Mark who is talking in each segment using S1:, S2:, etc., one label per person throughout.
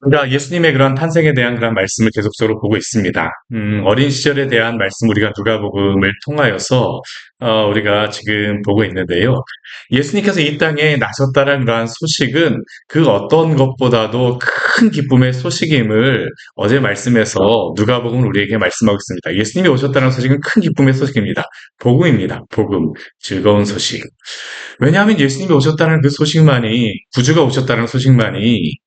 S1: 우리가 예수님의 그런 탄생에 대한 그런 말씀을 계속적으로 보고 있습니다. 어린 시절에 대한 말씀 우리가 누가복음을 통하여서 우리가 지금 보고 있는데요. 예수님께서 이 땅에 나셨다는 그러한 소식은 그 어떤 것보다도 큰 기쁨의 소식임을 어제 말씀에서 누가복음은 우리에게 말씀하고 있습니다. 예수님이 오셨다는 소식은 큰 기쁨의 소식입니다. 복음입니다. 복음, 즐거운 소식. 왜냐하면 예수님이 오셨다는 그 소식만이, 구주가 오셨다는 소식만이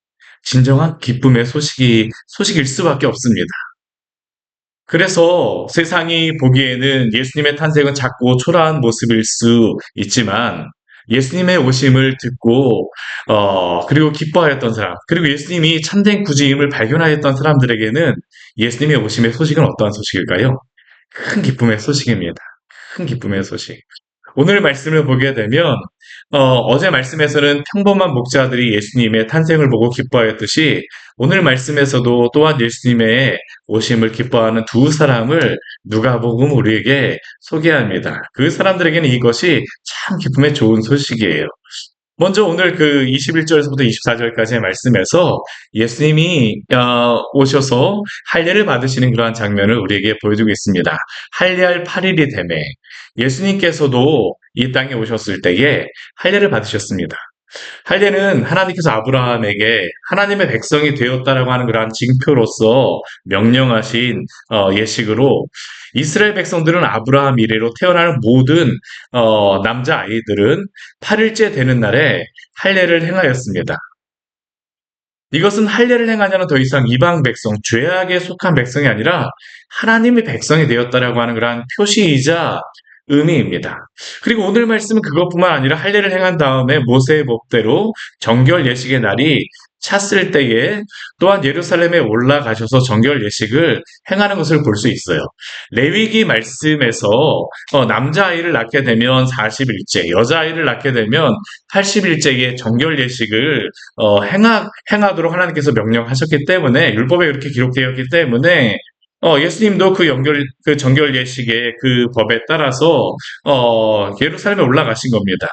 S1: 진정한 기쁨의 소식일 수밖에 없습니다. 그래서 세상이 보기에는 예수님의 탄생은 작고 초라한 모습일 수 있지만 예수님의 오심을 듣고 그리고 기뻐하였던 사람, 그리고 예수님이 참된 구주임을 발견하였던 사람들에게는 예수님의 오심의 소식은 어떠한 소식일까요? 큰 기쁨의 소식입니다. 큰 기쁨의 소식. 오늘 말씀을 보게 되면 어제 말씀에서는 평범한 목자들이 예수님의 탄생을 보고 기뻐하였듯이 오늘 말씀에서도 또한 예수님의 오심을 기뻐하는 두 사람을 누가복음 우리에게 소개합니다. 그 사람들에게는 이것이 참 기쁨의 좋은 소식이에요. 먼저 오늘 그 21절에서부터 24절까지의 말씀에서 예수님이 오셔서 할례를 받으시는 그러한 장면을 우리에게 보여주고 있습니다. 할례할 8일이 되매 예수님께서도 이 땅에 오셨을 때에 할례를 받으셨습니다. 할례는 하나님께서 아브라함에게 하나님의 백성이 되었다라고 하는 그러한 징표로서 명령하신 예식으로 이스라엘 백성들은 아브라함 이래로 태어나는 모든 남자 아이들은 8일째 되는 날에 할례를 행하였습니다. 이것은 할례를 행하자는 더 이상 이방 백성, 죄악에 속한 백성이 아니라 하나님의 백성이 되었다라고 하는 그러한 표시이자 의미입니다. 그리고 오늘 말씀은 그것뿐만 아니라 할례를 행한 다음에 모세의 법대로 정결 예식의 날이 찼을 때에 또한 예루살렘에 올라가셔서 정결 예식을 행하는 것을 볼 수 있어요. 레위기 말씀에서 남자아이를 낳게 되면 40일째, 여자아이를 낳게 되면 80일째의 정결 예식을 행하도록 하나님께서 명령하셨기 때문에 율법에 그렇게 기록되었기 때문에 예수님도 그 정결 예식의 그 법에 따라서 예루살렘에 올라가신 겁니다.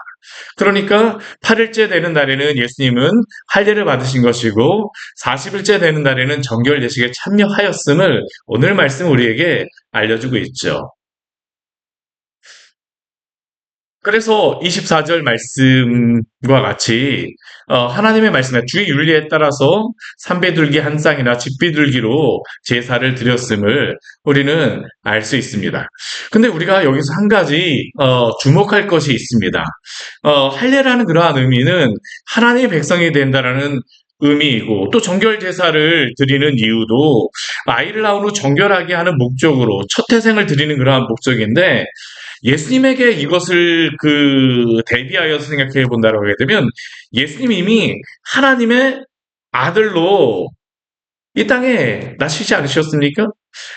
S1: 그러니까 8일째 되는 날에는 예수님은 할례를 받으신 것이고 40일째 되는 날에는 정결 예식에 참여하였음을 오늘 말씀 우리에게 알려주고 있죠. 그래서 24절 말씀과 같이 하나님의 말씀에 주의 윤리에 따라서 삼비둘기 한 쌍이나 집비둘기로 제사를 드렸음을 우리는 알 수 있습니다. 근데 우리가 여기서 한 가지 주목할 것이 있습니다. 할례라는 그러한 의미는 하나님의 백성이 된다라는 의미이고 또 정결 제사를 드리는 이유도 아이를 낳은 후 정결하게 하는 목적으로 첫 태생을 드리는 그러한 목적인데 예수님에게 이것을 대비하여서 생각해 본다고 하게 되면 예수님이 이미 하나님의 아들로 이 땅에 나시지 않으셨습니까?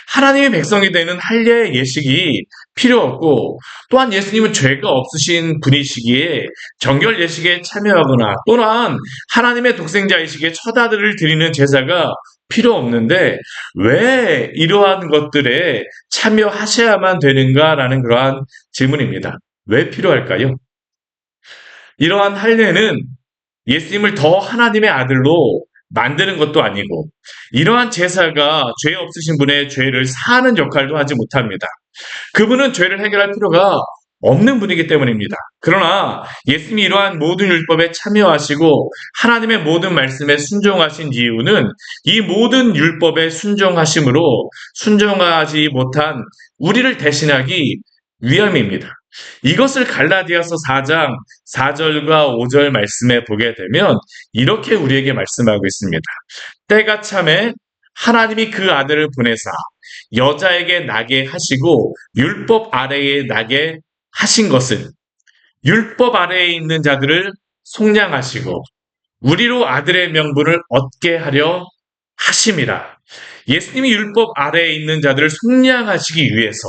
S1: 하나님의 백성이 되는 할례 예식이 필요 없고 또한 예수님은 죄가 없으신 분이시기에 정결 예식에 참여하거나 또한 하나님의 독생자이시기에 첫 아들을 드리는 제사가 필요 없는데 왜 이러한 것들에 참여하셔야만 되는가라는 그러한 질문입니다. 왜 필요할까요? 이러한 할례는 예수님을 더 하나님의 아들로 만드는 것도 아니고 이러한 제사가 죄 없으신 분의 죄를 사하는 역할도 하지 못합니다. 그분은 죄를 해결할 필요가 없는 분이기 때문입니다. 그러나 예수님이 이러한 모든 율법에 참여하시고 하나님의 모든 말씀에 순종하신 이유는 이 모든 율법에 순종하심으로 순종하지 못한 우리를 대신하기 위함입니다. 이것을 갈라디아서 4장 4절과 5절 말씀에 보게 되면 이렇게 우리에게 말씀하고 있습니다. 때가 참에 하나님이 그 아들을 보내사 여자에게 나게 하시고 율법 아래에 나게 하신 것은 율법 아래에 있는 자들을 속량하시고 우리로 아들의 명분을 얻게 하려 하심이라. 예수님이 율법 아래에 있는 자들을 속량하시기 위해서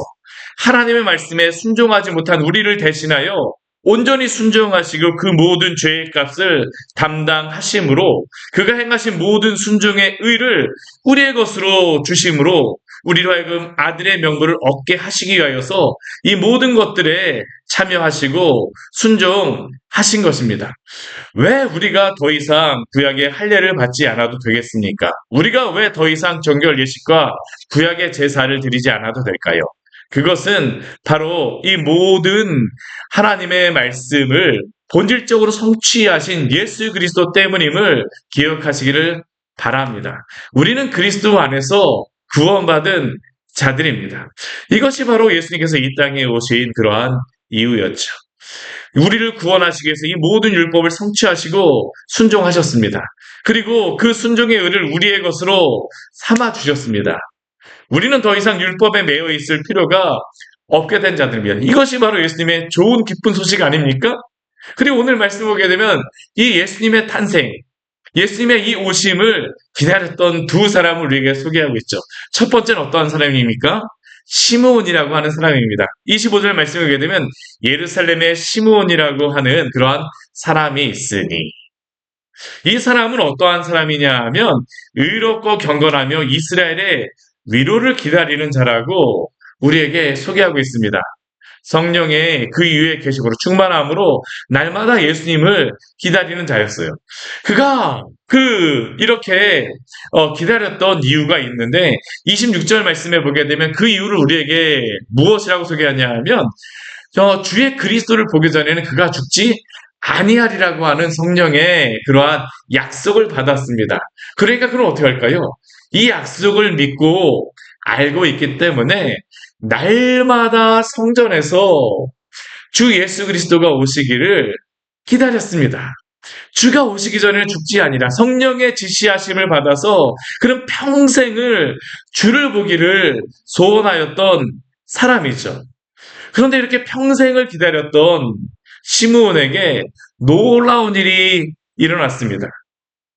S1: 하나님의 말씀에 순종하지 못한 우리를 대신하여 온전히 순종하시고 그 모든 죄의 값을 담당하심으로 그가 행하신 모든 순종의 의를 우리의 것으로 주심으로 우리로 하여금 아들의 명분을 얻게 하시기 위하여서 이 모든 것들에 참여하시고 순종하신 것입니다. 왜 우리가 더 이상 구약의 할례를 받지 않아도 되겠습니까? 우리가 왜 더 이상 정결 예식과 구약의 제사를 드리지 않아도 될까요? 그것은 바로 이 모든 하나님의 말씀을 본질적으로 성취하신 예수 그리스도 때문임을 기억하시기를 바랍니다. 우리는 그리스도 안에서 구원받은 자들입니다. 이것이 바로 예수님께서 이 땅에 오신 그러한 이유였죠. 우리를 구원하시기 위해서 이 모든 율법을 성취하시고 순종하셨습니다. 그리고 그 순종의 의를 우리의 것으로 삼아 주셨습니다. 우리는 더 이상 율법에 매여 있을 필요가 없게 된 자들입니다. 이것이 바로 예수님의 좋은 기쁜 소식 아닙니까? 그리고 오늘 말씀 보게 되면 이 예수님의 탄생, 예수님의 이 오심을 기다렸던 두 사람을 우리에게 소개하고 있죠. 첫 번째는 어떠한 사람입니까? 시므온이라고 하는 사람입니다. 25절 말씀을 보게 되면 예루살렘의 시므온이라고 하는 그러한 사람이 있으니, 이 사람은 어떠한 사람이냐 하면 의롭고 경건하며 이스라엘의 위로를 기다리는 자라고 우리에게 소개하고 있습니다. 성령의 그 이후의 계시고로 충만함으로 날마다 예수님을 기다리는 자였어요. 그가 이렇게 기다렸던 이유가 있는데 26절 말씀에 보게 되면 그 이유를 우리에게 무엇이라고 소개하냐 하면 주의 그리스도를 보기 전에는 그가 죽지 아니하리라고 하는 성령의 그러한 약속을 받았습니다. 그러니까 그럼 어떻게 할까요? 이 약속을 믿고 알고 있기 때문에 날마다 성전에서 주 예수 그리스도가 오시기를 기다렸습니다. 주가 오시기 전에 죽지 아니라 성령의 지시하심을 받아서 그런 평생을 주를 보기를 소원하였던 사람이죠. 그런데 이렇게 평생을 기다렸던 시므온에게 놀라운 일이 일어났습니다.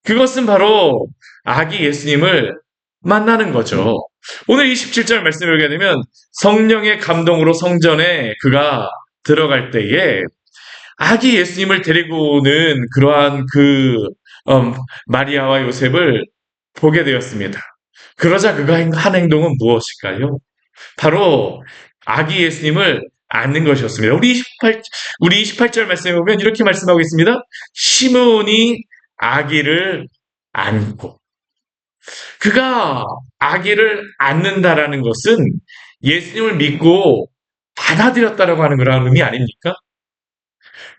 S1: 그것은 바로 아기 예수님을 만나는 거죠. 오늘 27절 말씀을 보게 되면 성령의 감동으로 성전에 그가 들어갈 때에 아기 예수님을 데리고 오는 그러한 마리아와 요셉을 보게 되었습니다. 그러자 그가 한 행동은 무엇일까요? 바로 아기 예수님을 안는 것이었습니다. 우리 28절 말씀에 보면 이렇게 말씀하고 있습니다. 시므온이 아기를 안고, 그가 아기를 안는다라는 것은 예수님을 믿고 받아들였다라고 하는 그런 의미 아닙니까?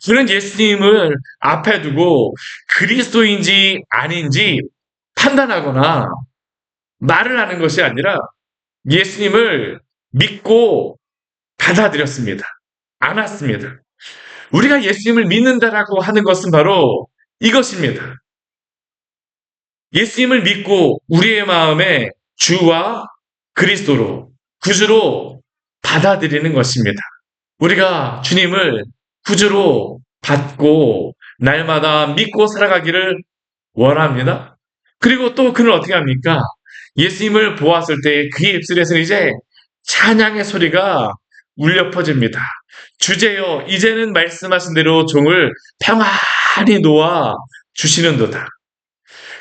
S1: 그는 예수님을 앞에 두고 그리스도인지 아닌지 판단하거나 말을 하는 것이 아니라 예수님을 믿고 받아들였습니다. 안았습니다. 우리가 예수님을 믿는다라고 하는 것은 바로 이것입니다. 예수님을 믿고 우리의 마음에 주와 그리스도로, 구주로 받아들이는 것입니다. 우리가 주님을 구주로 받고 날마다 믿고 살아가기를 원합니다. 그리고 또 그는 어떻게 합니까? 예수님을 보았을 때 그의 입술에서는 이제 찬양의 소리가 울려 퍼집니다. 주제여, 이제는 말씀하신 대로 종을 평안히 놓아 주시는도다.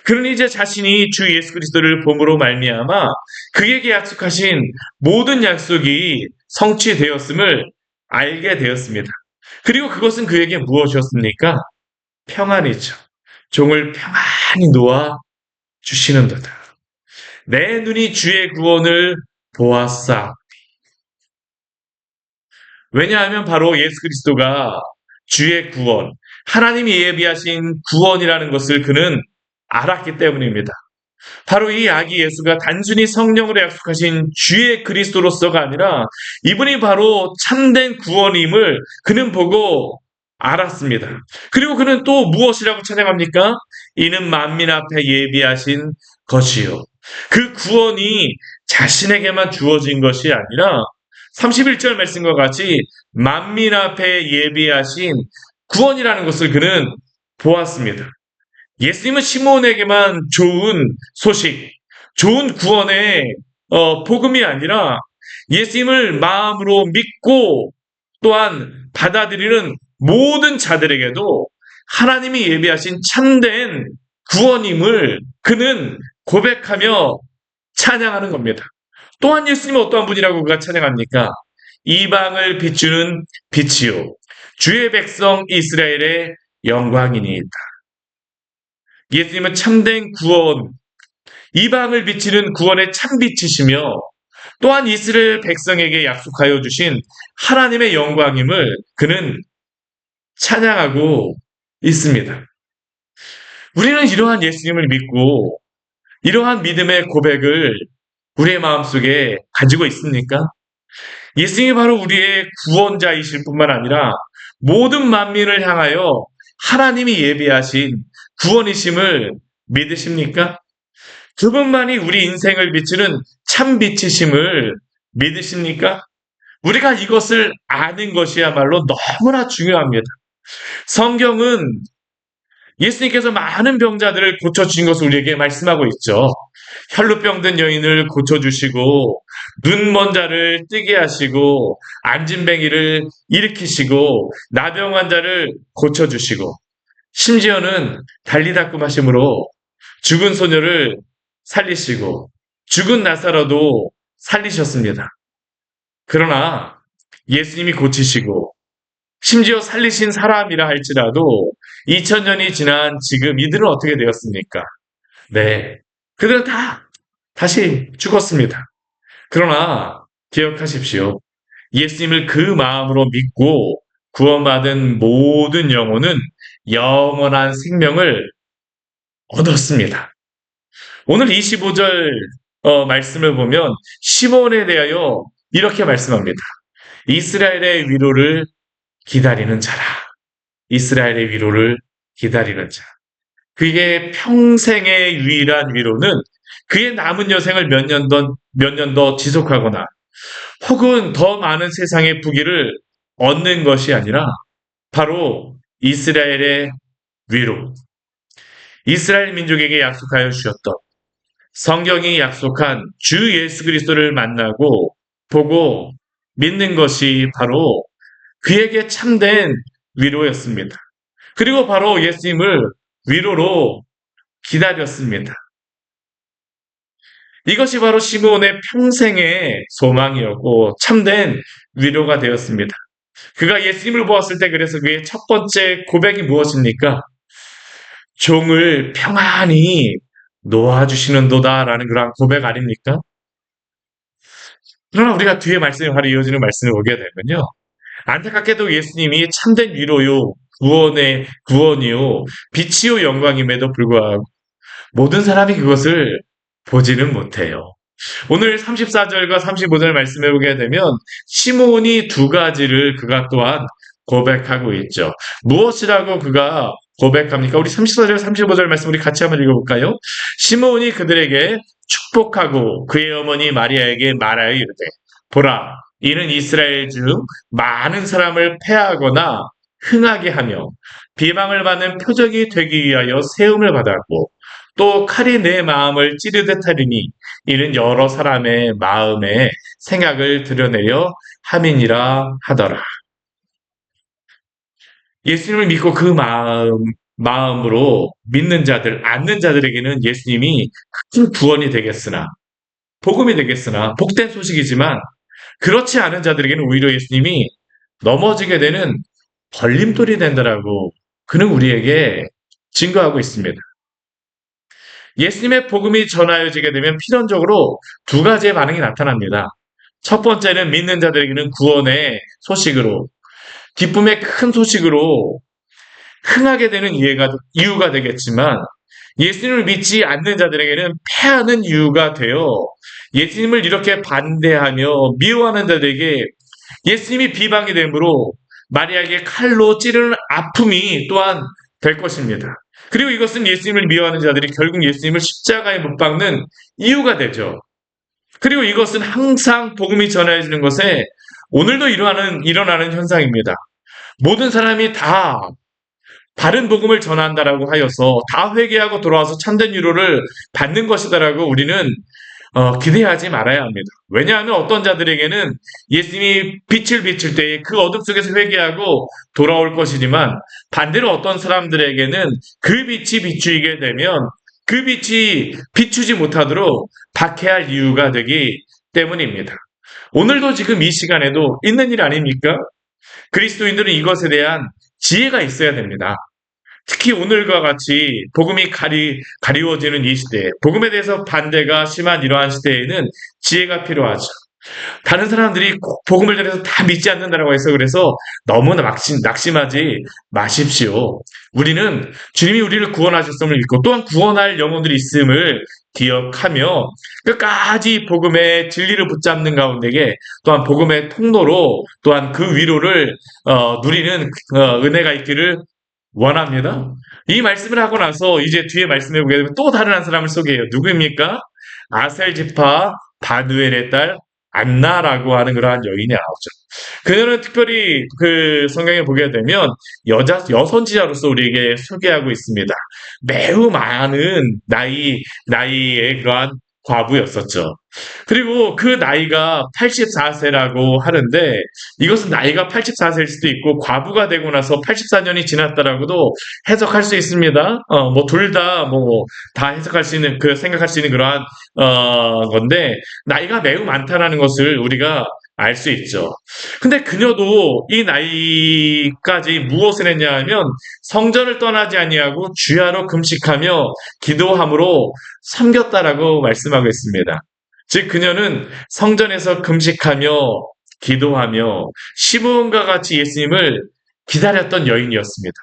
S1: 그는 이제 자신이 주 예수 그리스도를 봄으로 말미암아 그에게 약속하신 모든 약속이 성취되었음을 알게 되었습니다. 그리고 그것은 그에게 무엇이었습니까? 평안이죠. 종을 평안히 놓아 주시는도다. 내 눈이 주의 구원을 보았사. 왜냐하면 바로 예수 그리스도가 주의 구원, 하나님이 예비하신 구원이라는 것을 그는 알았기 때문입니다. 바로 이 아기 예수가 단순히 성령으로 약속하신 주의 그리스도로서가 아니라 이분이 바로 참된 구원임을 그는 보고 알았습니다. 그리고 그는 또 무엇이라고 찬양합니까? 이는 만민 앞에 예비하신 것이요. 그 구원이 자신에게만 주어진 것이 아니라 31절 말씀과 같이 만민 앞에 예비하신 구원이라는 것을 그는 보았습니다. 예수님은 시몬에게만 좋은 소식, 좋은 구원의 복음이 아니라 예수님을 마음으로 믿고 또한 받아들이는 모든 자들에게도 하나님이 예비하신 참된 구원임을 그는 고백하며 찬양하는 겁니다. 또한 예수님은 어떠한 분이라고 그가 찬양합니까? 이방을 비추는 빛이요 주의 백성 이스라엘의 영광이니이다. 예수님은 참된 구원, 이방을 비치는 구원의 참빛이시며 또한 이스라엘 백성에게 약속하여 주신 하나님의 영광임을 그는 찬양하고 있습니다. 우리는 이러한 예수님을 믿고 이러한 믿음의 고백을 우리의 마음속에 가지고 있습니까? 예수님이 바로 우리의 구원자이실 뿐만 아니라 모든 만민을 향하여 하나님이 예비하신 구원이심을 믿으십니까? 그분만이 우리 인생을 비추는 참 빛이심을 믿으십니까? 우리가 이것을 아는 것이야말로 너무나 중요합니다. 성경은 예수님께서 많은 병자들을 고쳐주신 것을 우리에게 말씀하고 있죠. 혈루병든 여인을 고쳐주시고 눈먼 자를 뜨게 하시고 안진뱅이를 일으키시고 나병 환자를 고쳐주시고 심지어는 달리다꿈 하심으로 죽은 소녀를 살리시고 죽은 나사로도 살리셨습니다. 그러나 예수님이 고치시고 심지어 살리신 사람이라 할지라도 2000년이 지난 지금 이들은 어떻게 되었습니까? 네, 그들은 다 다시 죽었습니다. 그러나 기억하십시오. 예수님을 그 마음으로 믿고 구원받은 모든 영혼은 영원한 생명을 얻었습니다. 오늘 25절 말씀을 보면 시몬에 대하여 이렇게 말씀합니다. 이스라엘의 위로를 기다리는 자라. 이스라엘의 위로를 기다리는 자. 그의 평생의 유일한 위로는 그의 남은 여생을 몇 년 더 지속하거나 혹은 더 많은 세상의 부귀를 얻는 것이 아니라 바로 이스라엘의 위로. 이스라엘 민족에게 약속하여 주셨던 성경이 약속한 주 예수 그리스도를 만나고 보고 믿는 것이 바로 그에게 참된 위로였습니다. 그리고 바로 예수님을 위로로 기다렸습니다. 이것이 바로 시므온의 평생의 소망이었고 참된 위로가 되었습니다. 그가 예수님을 보았을 때 그래서 그의 첫 번째 고백이 무엇입니까? 종을 평안히 놓아주시는도다라는 그런 고백 아닙니까? 그러나 우리가 뒤에 말씀이 바로 이어지는 말씀을 보게 되면요. 안타깝게도 예수님이 참된 위로요, 구원이요, 빛이요 영광임에도 불구하고 모든 사람이 그것을 보지는 못해요. 오늘 34절과 35절 말씀해 보게 되면 시몬이 두 가지를 그가 또한 고백하고 있죠. 무엇이라고 그가 고백합니까? 우리 34절, 35절 말씀 우리 같이 한번 읽어볼까요? 시몬이 그들에게 축복하고 그의 어머니 마리아에게 말하여 이르되 보라, 이는 이스라엘 중 많은 사람을 패하거나 흥하게 하며 비방을 받는 표적이 되기 위하여 세움을 받았고 또 칼이 내 마음을 찌르듯 하리니 이는 여러 사람의 마음에 생각을 드러내려 함이니라 하더라. 예수님을 믿고 그 마음으로 믿는 자들, 않는 자들에게는 예수님이 큰 구원이 되겠으나, 복음이 되겠으나, 복된 소식이지만, 그렇지 않은 자들에게는 오히려 예수님이 넘어지게 되는 걸림돌이 된다라고 그는 우리에게 증거하고 있습니다. 예수님의 복음이 전하여지게 되면 필연적으로 두 가지의 반응이 나타납니다. 첫 번째는 믿는 자들에게는 구원의 소식으로, 기쁨의 큰 소식으로 흥하게 되는 이유가 되겠지만 예수님을 믿지 않는 자들에게는 패하는 이유가 되어 예수님을 이렇게 반대하며 미워하는 자들에게 예수님이 비방이 되므로 마리아에게 칼로 찌르는 아픔이 또한 될 것입니다. 그리고 이것은 예수님을 미워하는 자들이 결국 예수님을 십자가에 못 박는 이유가 되죠. 그리고 이것은 항상 복음이 전해지는 것에 오늘도 일어나는 현상입니다. 모든 사람이 다 바른 복음을 전한다라고 하여서 다 회개하고 돌아와서 참된 위로를 받는 것이다라고 우리는 기대하지 말아야 합니다. 왜냐하면 어떤 자들에게는 예수님이 빛을 비출 때에 그 어둠 속에서 회개하고 돌아올 것이지만 반대로 어떤 사람들에게는 그 빛이 비추게 되면 그 빛이 비추지 못하도록 박해할 이유가 되기 때문입니다. 오늘도 지금 이 시간에도 있는 일 아닙니까? 그리스도인들은 이것에 대한 지혜가 있어야 됩니다. 특히 오늘과 같이 복음이 가리워지는 이 시대에, 복음에 대해서 반대가 심한 이러한 시대에는 지혜가 필요하죠. 다른 사람들이 꼭 복음을 전해서 다 믿지 않는다라고 해서 그래서 너무나 낙심하지 마십시오. 우리는 주님이 우리를 구원하셨음을 믿고 또한 구원할 영혼들이 있음을 기억하며 끝까지 복음의 진리를 붙잡는 가운데에 또한 복음의 통로로 또한 그 위로를 누리는 은혜가 있기를 원합니다. 이 말씀을 하고 나서 이제 뒤에 말씀해 보게 되면 또 다른 한 사람을 소개해요. 누구입니까? 아셀 지파 바누엘의 딸 안나라고 하는 그러한 여인이 나오죠. 그녀는 특별히 그 성경에 보게 되면 여선지자로서 우리에게 소개하고 있습니다. 매우 많은 나이의 그러한 과부였었죠. 그리고 그 나이가 84세라고 하는데 이것은 나이가 84세일 수도 있고 과부가 되고 나서 84년이 지났다라고도 해석할 수 있습니다. 뭐 둘 다 뭐 다 해석할 수 있는 생각할 수 있는 그러한 건데 나이가 매우 많다라는 것을 우리가 알 수 있죠. 근데 그녀도 이 나이까지 무엇을 했냐 하면 성전을 떠나지 아니하고 주야로 금식하며 기도함으로 섬겼다라고 말씀하고 있습니다. 즉 그녀는 성전에서 금식하며 기도하며 시므온과 같이 예수님을 기다렸던 여인이었습니다.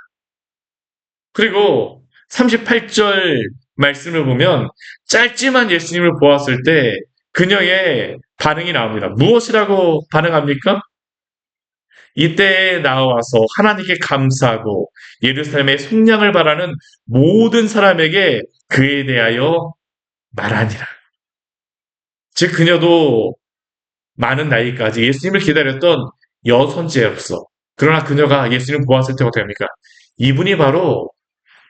S1: 그리고 38절 말씀을 보면 짧지만 예수님을 보았을 때 그녀의 반응이 나옵니다. 무엇이라고 반응합니까? 이때에 나와서 하나님께 감사하고 예루살렘의 속량을 바라는 모든 사람에게 그에 대하여 말하니라. 즉 그녀도 많은 나이까지 예수님을 기다렸던 여선지자로서 그러나 그녀가 예수님을 보았을 때 어떻게 합니까? 이분이 바로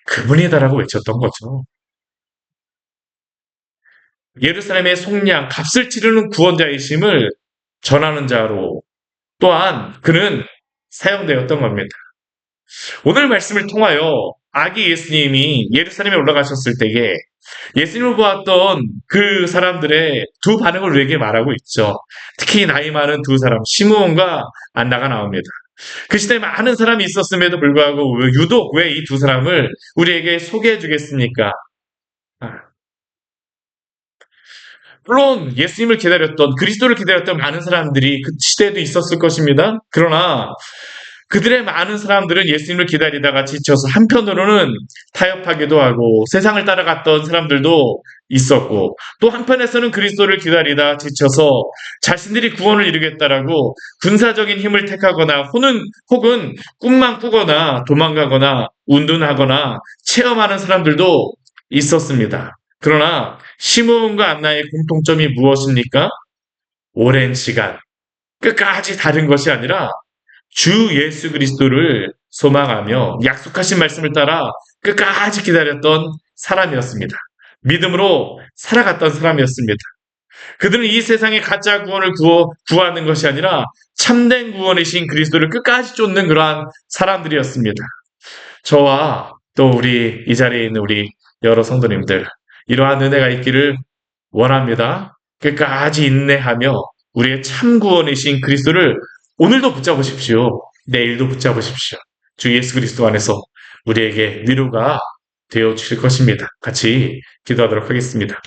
S1: 그분이다라고 외쳤던 거죠. 예루살렘의 속량, 값을 치르는 구원자이심을 전하는 자로 또한 그는 사용되었던 겁니다. 오늘 말씀을 통하여 아기 예수님이 예루살렘에 올라가셨을 때에 예수님을 보았던 그 사람들의 두 반응을 우리에게 말하고 있죠. 특히 나이 많은 두 사람, 시므온과 안나가 나옵니다. 그 시대에 많은 사람이 있었음에도 불구하고 유독 왜 이 두 사람을 우리에게 소개해 주겠습니까? 물론 예수님을 기다렸던 그리스도를 기다렸던 많은 사람들이 그 시대에도 있었을 것입니다. 그러나 그들의 많은 사람들은 예수님을 기다리다가 지쳐서 한편으로는 타협하기도 하고 세상을 따라갔던 사람들도 있었고 또 한편에서는 그리스도를 기다리다 지쳐서 자신들이 구원을 이루겠다라고 군사적인 힘을 택하거나 혹은 꿈만 꾸거나 도망가거나 운둔하거나 체험하는 사람들도 있었습니다. 그러나 시므온과 안나의 공통점이 무엇입니까? 오랜 시간 끝까지 다른 것이 아니라 주 예수 그리스도를 소망하며 약속하신 말씀을 따라 끝까지 기다렸던 사람이었습니다. 믿음으로 살아갔던 사람이었습니다. 그들은 이 세상의 가짜 구원을 구하는 것이 아니라 참된 구원이신 그리스도를 끝까지 쫓는 그러한 사람들이었습니다. 저와 또 우리 이 자리에 있는 우리 여러 성도님들 이러한 은혜가 있기를 원합니다. 끝까지 인내하며 우리의 참 구원이신 그리스도를 오늘도 붙잡으십시오. 내일도 붙잡으십시오. 주 예수 그리스도 안에서 우리에게 위로가 되어 주실 것입니다. 같이 기도하도록 하겠습니다.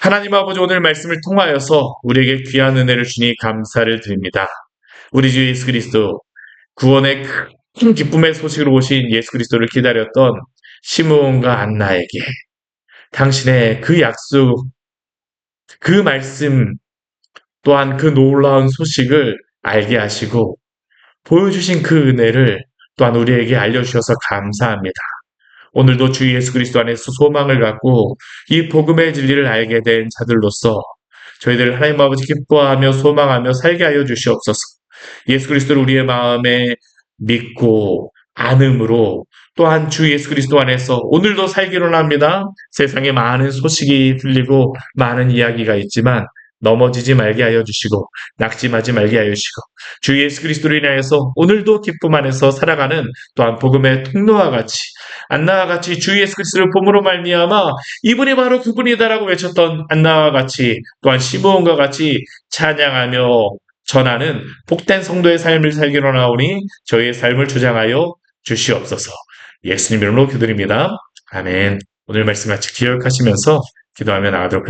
S1: 하나님 아버지 오늘 말씀을 통하여서 우리에게 귀한 은혜를 주니 감사를 드립니다. 우리 주 예수 그리스도 구원의 큰 기쁨의 소식으로 오신 예수 그리스도를 기다렸던 시므온과 안나에게 당신의 그 약속, 그 말씀 또한 그 놀라운 소식을 알게 하시고 보여주신 그 은혜를 또한 우리에게 알려주셔서 감사합니다. 오늘도 주 예수 그리스도 안에서 소망을 갖고 이 복음의 진리를 알게 된 자들로서 저희들 하나님 아버지 기뻐하며 소망하며 살게 하여 주시옵소서. 예수 그리스도를 우리의 마음에 믿고 안음으로 또한 주 예수 그리스도 안에서 오늘도 살기로 합니다. 세상에 많은 소식이 들리고 많은 이야기가 있지만 넘어지지 말게 하여 주시고 낙심하지 말게 하여 주시고 주 예수 그리스도로 인하여서 오늘도 기쁨 안에서 살아가는 또한 복음의 통로와 같이 안나와 같이 주 예수 그리스도를 봄으로 말미암아 이분이 바로 그분이다라고 외쳤던 안나와 같이 또한 시므온과 같이 찬양하며 전하는 복된 성도의 삶을 살기로 나오니 저희의 삶을 주장하여 주시옵소서. 예수님 이름으로 기도드립니다. 아멘. 오늘 말씀 같이 기억하시면서 기도하며 나가도록